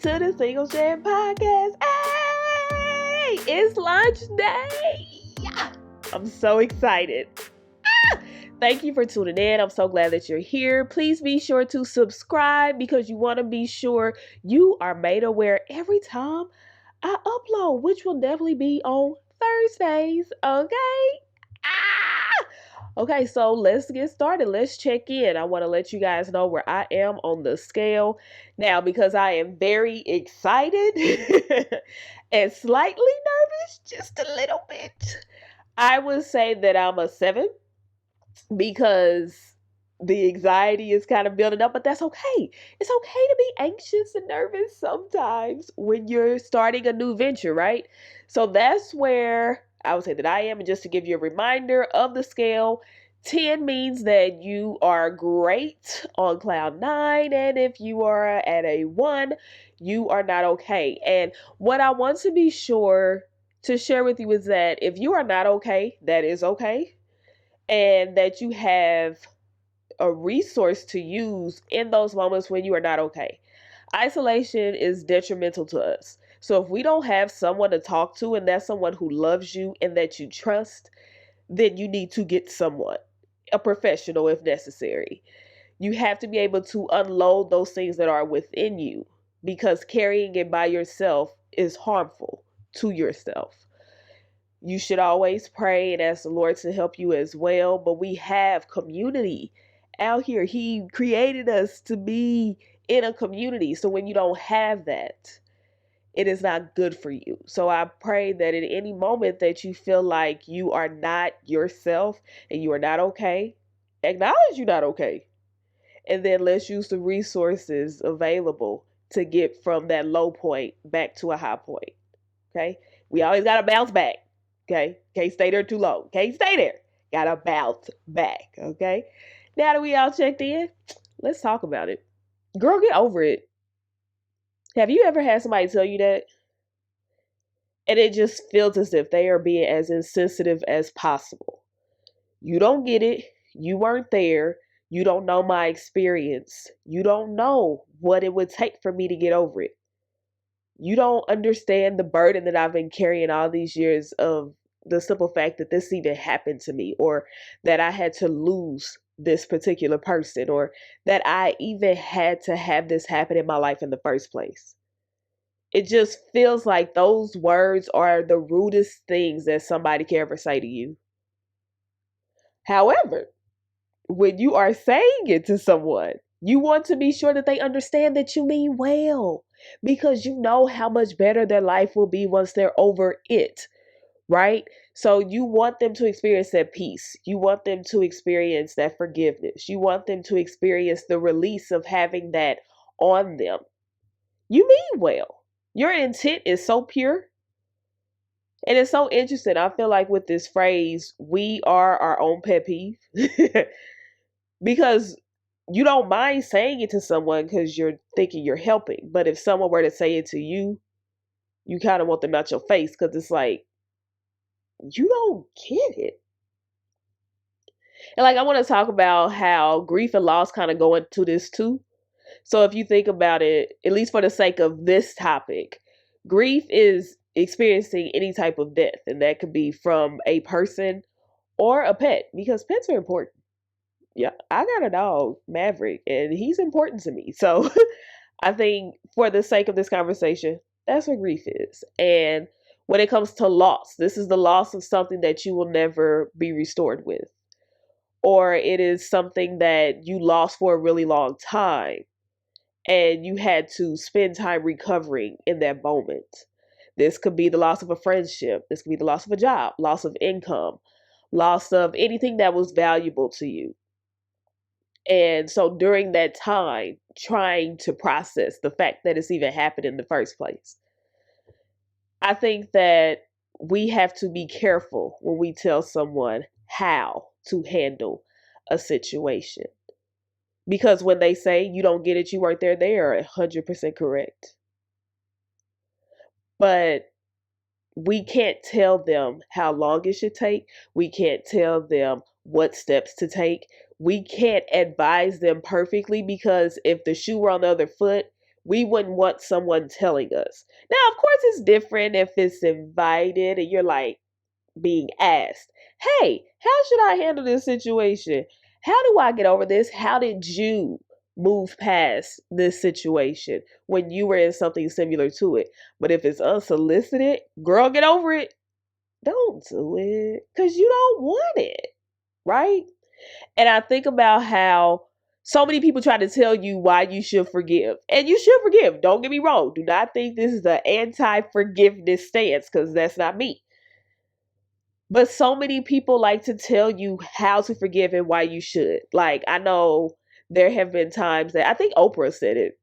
to the Single Shan podcast. Hey, it's lunch day. I'm so excited. Thank you for tuning in. I'm so glad that you're here. Please be sure to subscribe because you want to be sure you are made aware every time I upload, which will definitely be on Thursdays. Okay, so let's get started. Let's check in. I want to let you guys know where I am on the scale. Now, because I am very excited and slightly nervous, just a little bit, I would say that I'm a 7 because the anxiety is kind of building up, but that's okay. It's okay to be anxious and nervous sometimes when you're starting a new venture, right? So that's where I would say that I am. And just to give you a reminder of the scale, 10 means that you are great on cloud 9. And if you are at a 1, you are not okay. And what I want to be sure to share with you is that if you are not okay, that is okay. And that you have a resource to use in those moments when you are not okay. Isolation is detrimental to us. So if we don't have someone to talk to and that's someone who loves you and that you trust, then you need to get someone, a professional if necessary. You have to be able to unload those things that are within you because carrying it by yourself is harmful to yourself. You should always pray and ask the Lord to help you as well. But we have community out here. He created us to be in a community. So when you don't have that, it is not good for you. So I pray that in any moment that you feel like you are not yourself and you are not okay, acknowledge you're not okay. And then let's use the resources available to get from that low point back to a high point. Okay? We always got to bounce back. Okay? Can't stay there too long. Can't stay there. Gotta bounce back. Okay? Now that we all checked in, let's talk about it. Girl, get over it. Have you ever had somebody tell you that? And it just feels as if they are being as insensitive as possible. You don't get it. You weren't there. You don't know my experience. You don't know what it would take for me to get over it. You don't understand the burden that I've been carrying all these years of the simple fact that this even happened to me, or that I had to lose this particular person, or that I even had to have this happen in my life in the first place. It just feels like those words are the rudest things that somebody can ever say to you. However, when you are saying it to someone, you want to be sure that they understand that you mean well, because you know how much better their life will be once they're over it, right? So you want them to experience that peace. You want them to experience that forgiveness. You want them to experience the release of having that on them. You mean well. Your intent is so pure. And it's so interesting. I feel like with this phrase, we are our own pet peeve. Because you don't mind saying it to someone because you're thinking you're helping. But if someone were to say it to you, you kind of want them out your face because it's like, you don't get it. And like, I want to talk about how grief and loss kind of go into this too. So if you think about it, at least for the sake of this topic, grief is experiencing any type of death. And that could be from a person or a pet, because pets are important. Yeah, I got a dog, Maverick, and he's important to me. So I think for the sake of this conversation, that's what grief is. And when it comes to loss, this is the loss of something that you will never be restored with. Or it is something that you lost for a really long time and you had to spend time recovering in that moment. This could be the loss of a friendship. This could be the loss of a job, loss of income, loss of anything that was valuable to you. And so during that time, trying to process the fact that it's even happened in the first place, I think that we have to be careful when we tell someone how to handle a situation. Because when they say you don't get it, you weren't there, they are 100% correct. But we can't tell them how long it should take. We can't tell them what steps to take. We can't advise them perfectly, because if the shoe were on the other foot, We wouldn't want someone telling us. Now, of course, it's different if it's invited and you're like being asked, hey, how should I handle this situation? How do I get over this? How did you move past this situation when you were in something similar to it? But if it's unsolicited, girl, get over it. Don't do it because you don't want it, right? And I think about how so many people try to tell you why you should forgive. And you should forgive. Don't get me wrong. Do not think this is an anti forgiveness stance because that's not me. But so many people like to tell you how to forgive and why you should. Like, I know there have been times that I think Oprah said it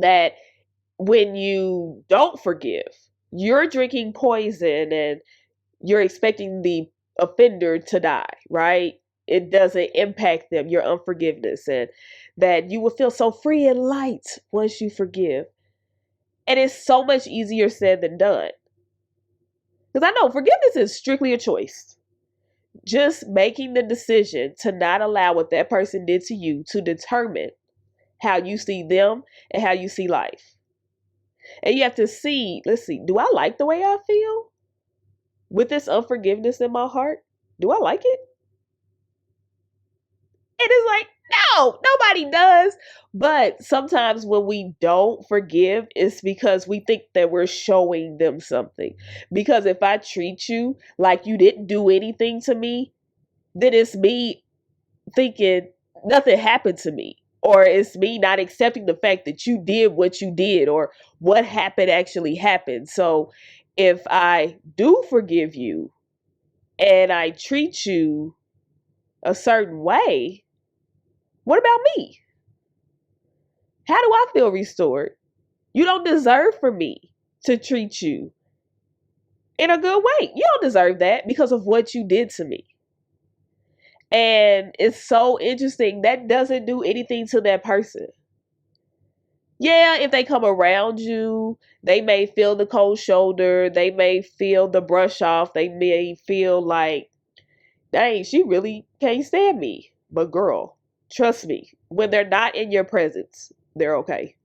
that when you don't forgive, you're drinking poison and you're expecting the offender to die, right? It doesn't impact them, your unforgiveness, and that you will feel so free and light once you forgive. And it's so much easier said than done. Because I know forgiveness is strictly a choice. Just making the decision to not allow what that person did to you to determine how you see them and how you see life. And you have to see, let's see, do I like the way I feel with this unforgiveness in my heart? Do I like it? And it's like, no, nobody does. But sometimes when we don't forgive, it's because we think that we're showing them something. Because if I treat you like you didn't do anything to me, then it's me thinking nothing happened to me. Or it's me not accepting the fact that you did what you did or what happened actually happened. So if I do forgive you and I treat you a certain way, what about me? How do I feel restored? You don't deserve for me to treat you in a good way. You don't deserve that because of what you did to me. And it's so interesting. That doesn't do anything to that person. Yeah, if they come around you, they may feel the cold shoulder. They may feel the brush off. They may feel like, dang, she really can't stand me. But girl, trust me, when they're not in your presence, they're okay.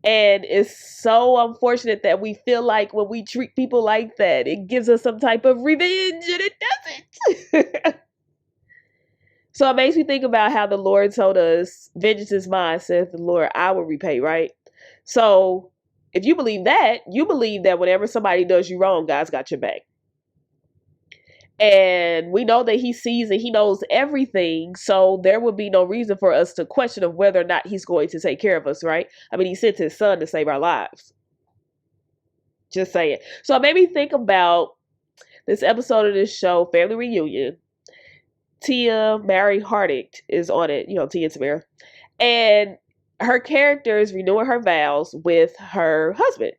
And it's so unfortunate that we feel like when we treat people like that, it gives us some type of revenge, and it doesn't. So it makes me think about how the Lord told us, vengeance is mine, saith the Lord, I will repay, right? So if you believe that, you believe that whenever somebody does you wrong, God's got your back. And we know that he sees and he knows everything. So there would be no reason for us to question of whether or not he's going to take care of us, right? I mean, he sent his son to save our lives. Just saying. So it made me think about this episode of this show, Family Reunion. Tia Mary Hardick is on it, you know, Tia Tamara. And her character is renewing her vows with her husband.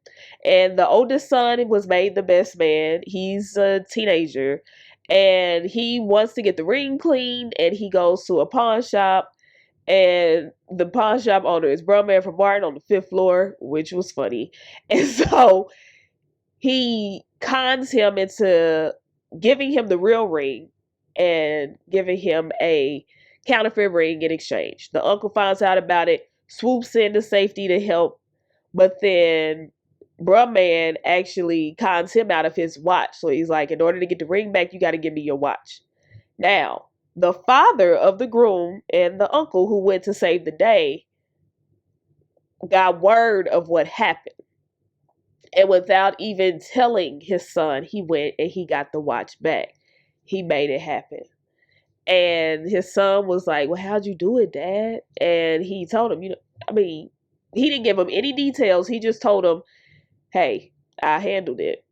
And the oldest son was made the best man. He's a teenager. And he wants to get the ring cleaned. And he goes to a pawn shop. And the pawn shop owner is Brumman from Martin on the 5th floor, which was funny. And so he cons him into giving him the real ring and giving him a counterfeit ring in exchange. The uncle finds out about it, swoops in to safety to help, but then Brumman actually cons him out of his watch. So he's like, in order to get the ring back, you got to give me your watch. Now, the father of the groom and the uncle who went to save the day got word of what happened. And without even telling his son, he went and he got the watch back. He made it happen. And his son was like, well, how'd you do it, Dad? And he told him, he didn't give him any details. He just told him, hey, I handled it.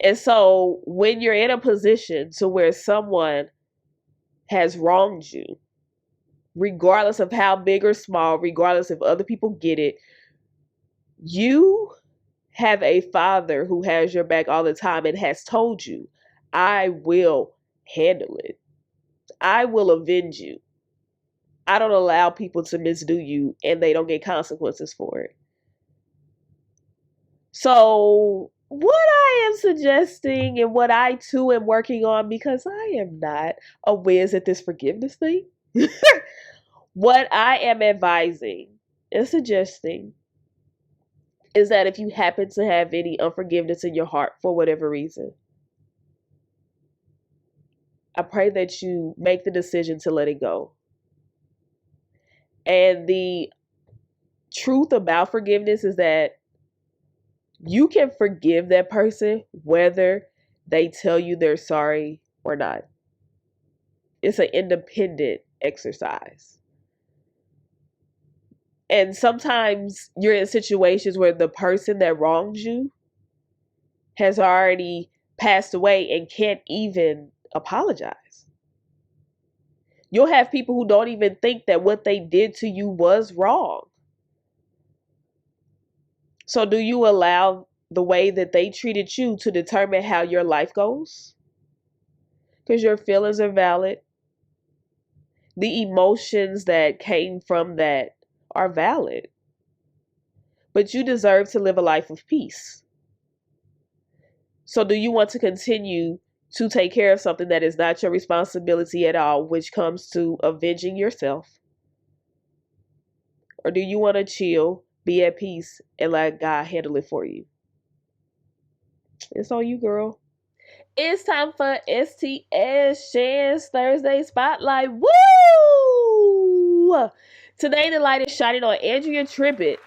And so when you're in a position to where someone has wronged you, regardless of how big or small, regardless if other people get it, you have a father who has your back all the time and has told you, I will handle it. I will avenge you. I don't allow people to misdo you and they don't get consequences for it. So what I am suggesting and what I too am working on, because I am not a whiz at this forgiveness thing, What I am advising and suggesting is that if you happen to have any unforgiveness in your heart for whatever reason, I pray that you make the decision to let it go. And the truth about forgiveness is that you can forgive that person whether they tell you they're sorry or not. It's an independent exercise. And sometimes you're in situations where the person that wrongs you has already passed away and can't even apologize. You'll have people who don't even think that what they did to you was wrong. So, do you allow the way that they treated you to determine how your life goes? Because your feelings are valid. The emotions that came from that are valid. But you deserve to live a life of peace. So, do you want to continue to take care of something that is not your responsibility at all, which comes to avenging yourself? Or do you want to chill, be at peace, and let God handle it for you? It's on you, girl. It's time for STS Shan's Thursday Spotlight. Woo! Today, the light is shining on Andrea Tribbett.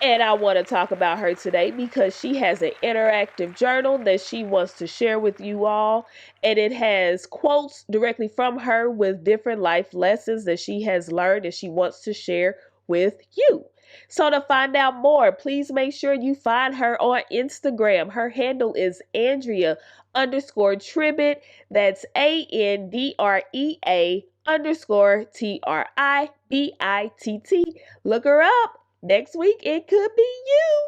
And I want to talk about her today because she has an interactive journal that she wants to share with you all. And it has quotes directly from her with different life lessons that she has learned and she wants to share with you. So to find out more, please make sure you find her on Instagram. Her handle is Andrea_Tribbett. That's Andrea_Tribitt. Look her up. Next week, it could be you.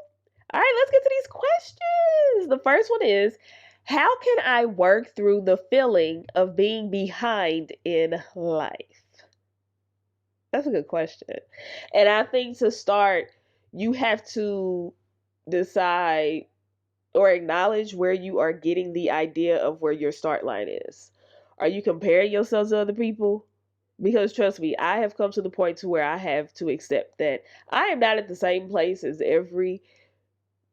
All right, let's get to these questions. The first one is, how can I work through the feeling of being behind in life? That's a good question. And I think to start, you have to decide or acknowledge where you are getting the idea of where your start line is. Are you comparing yourself to other people? Because trust me, I have come to the point to where I have to accept that I am not at the same place as every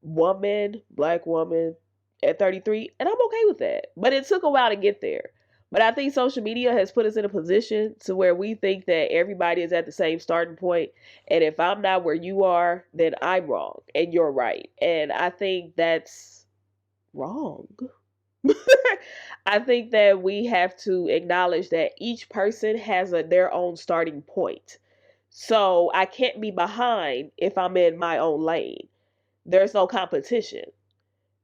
woman, black woman at 33, and I'm okay with that. But it took a while to get there. But I think social media has put us in a position to where we think that everybody is at the same starting point, and if I'm not where you are, then I'm wrong and you're right. And I think that's wrong. I think that we have to acknowledge that each person has their own starting point. So I can't be behind if I'm in my own lane. There's no competition.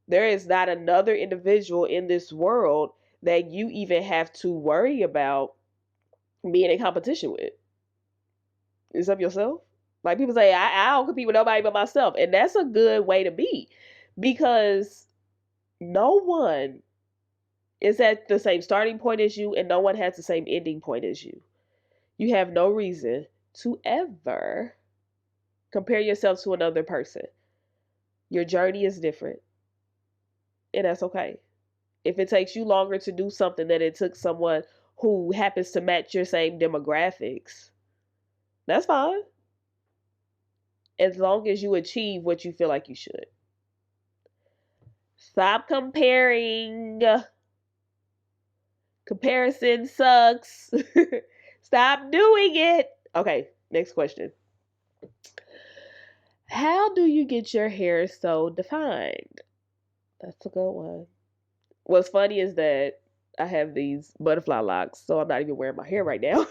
There is not another individual in this world that you even have to worry about being in competition with. Except yourself. Like people say, I don't compete with nobody but myself. And that's a good way to be because no one is at the same starting point as you, and no one has the same ending point as you. You have no reason to ever compare yourself to another person. Your journey is different, and that's okay. If it takes you longer to do something than it took someone who happens to match your same demographics, that's fine. As long as you achieve what you feel like you should. Stop comparing. Comparison sucks. Stop doing it. Okay, next question. How do you get your hair so defined? That's a good one. What's funny is that I have these butterfly locks, so I'm not even wearing my hair right now.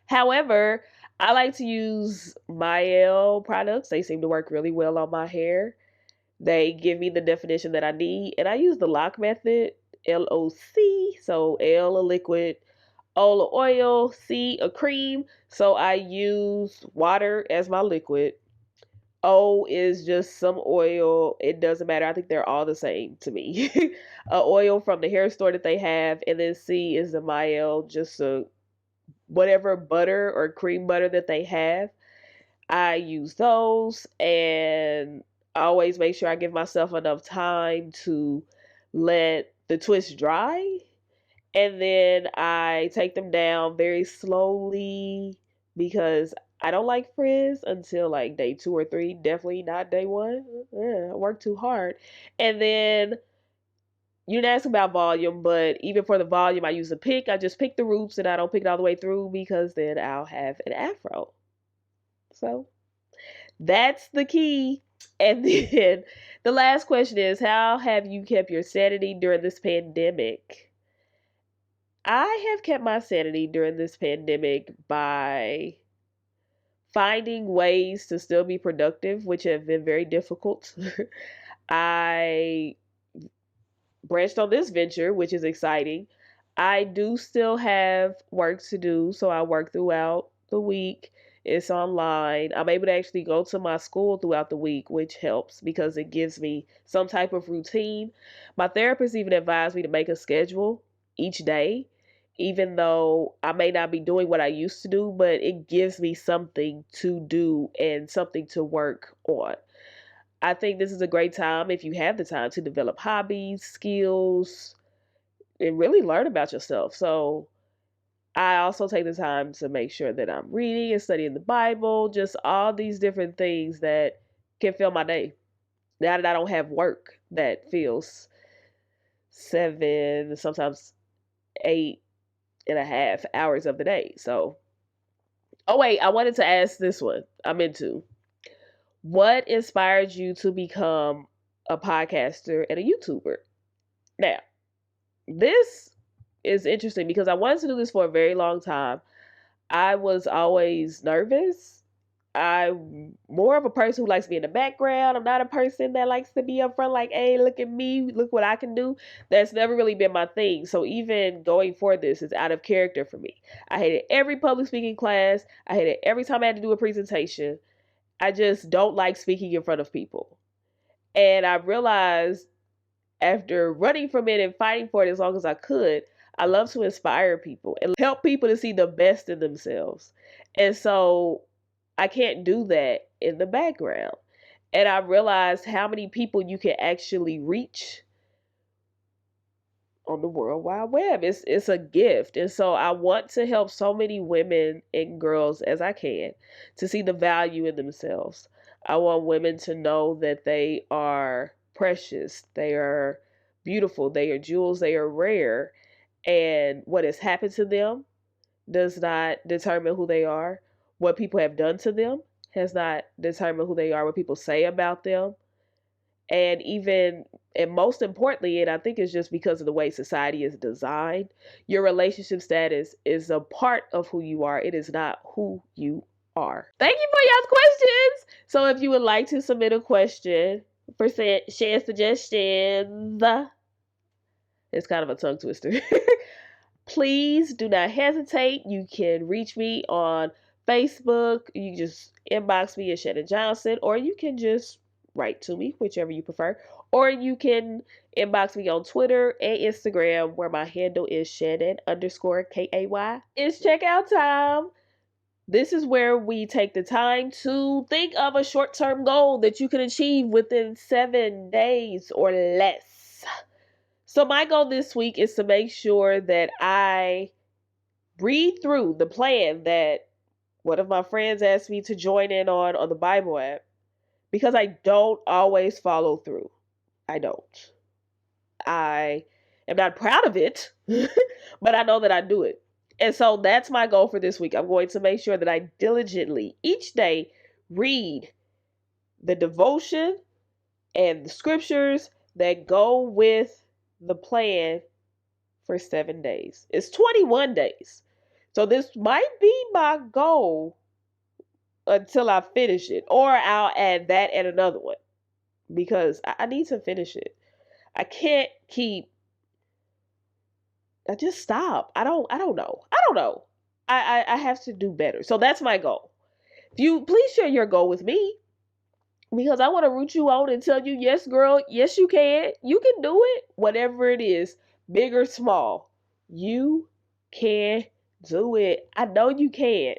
However, I like to use Mielle products. They seem to work really well on my hair. They give me the definition that I need, and I use the lock method, LOC. So L a liquid, O a oil, C a cream. So I use water as my liquid. O is just some oil. It doesn't matter. I think they're all the same to me. A oil from the hair store that they have, and then C is the Mielle, just a whatever butter or cream butter that they have. I use those, and I always make sure I give myself enough time to let the twist dry, and then I take them down very slowly, because I don't like frizz until like day 2 or 3. Definitely not day one. I work too hard. And then you didn't ask about volume, but even for the volume, I use a pick. I just pick the roots and I don't pick it all the way through because then I'll have an afro. So that's the key. And then the last question is, how have you kept your sanity during this pandemic? I have kept my sanity during this pandemic by finding ways to still be productive, which have been very difficult. I branched on this venture, which is exciting. I do still have work to do, so I work throughout the week. It's online. I'm able to actually go to my school throughout the week, which helps because it gives me some type of routine. My therapist even advised me to make a schedule each day, even though I may not be doing what I used to do, but it gives me something to do and something to work on. I think this is a great time if you have the time to develop hobbies, skills, and really learn about yourself. So I also take the time to make sure that I'm reading and studying the Bible, just all these different things that can fill my day. Now that I don't have work that fills 7, sometimes 8.5 hours of the day. So, oh wait, I wanted to ask this one. I'm into what inspired you to become a podcaster and a YouTuber? Now, this is interesting because I wanted to do this for a very long time. I was always nervous. I'm more of a person who likes to be in the background. I'm not a person that likes to be up front, like, hey, look at me, look what I can do. That's never really been my thing. So even going for this is out of character for me. I hated every public speaking class. I hated every time I had to do a presentation. I just don't like speaking in front of people. And I realized after running from it and fighting for it as long as I could, I love to inspire people and help people to see the best in themselves. And so I can't do that in the background. And I realized how many people you can actually reach on the World Wide Web. It's a gift. And so I want to help so many women and girls as I can to see the value in themselves. I want women to know that they are precious, they are beautiful, they are jewels, they are rare, and what has happened to them does not determine who they are. What people have done to them has not determined who they are, what people say about them. And even, and most importantly, and I think it's just because of the way society is designed, your relationship status is a part of who you are. It is not who you are. Thank you for y'all's questions. So if you would like to submit a question for Shan suggestions, it's kind of a tongue twister. Please do not hesitate. You can reach me on Facebook. You can just inbox me at Shannon Johnson, or you can just write to me, whichever you prefer. Or you can inbox me on Twitter and Instagram, where my handle is Shannon_KAY. It's checkout time. This is where we take the time to think of a short-term goal that you can achieve within 7 days or less. So my goal this week is to make sure that I read through the plan that one of my friends asked me to join in on the Bible app, because I don't always follow through. I don't. I am not proud of it, but I know that I do it. And so that's my goal for this week. I'm going to make sure that I diligently each day read the devotion and the scriptures that go with the plan for 7 days. It's 21 days. So this might be my goal until I finish it, or I'll add that and another one because I need to finish it. I can't keep. I just stop. I don't know. I don't know. I have to do better. So that's my goal. If you please share your goal with me, because I want to root you on and tell you, yes, girl, yes, you can. You can do it. Whatever it is, big or small, you can do it. I know you can.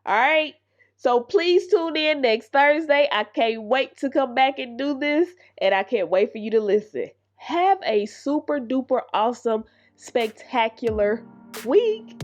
All right. So please tune in next Thursday. I can't wait to come back and do this, and I can't wait for you to listen. Have a super duper awesome, spectacular week.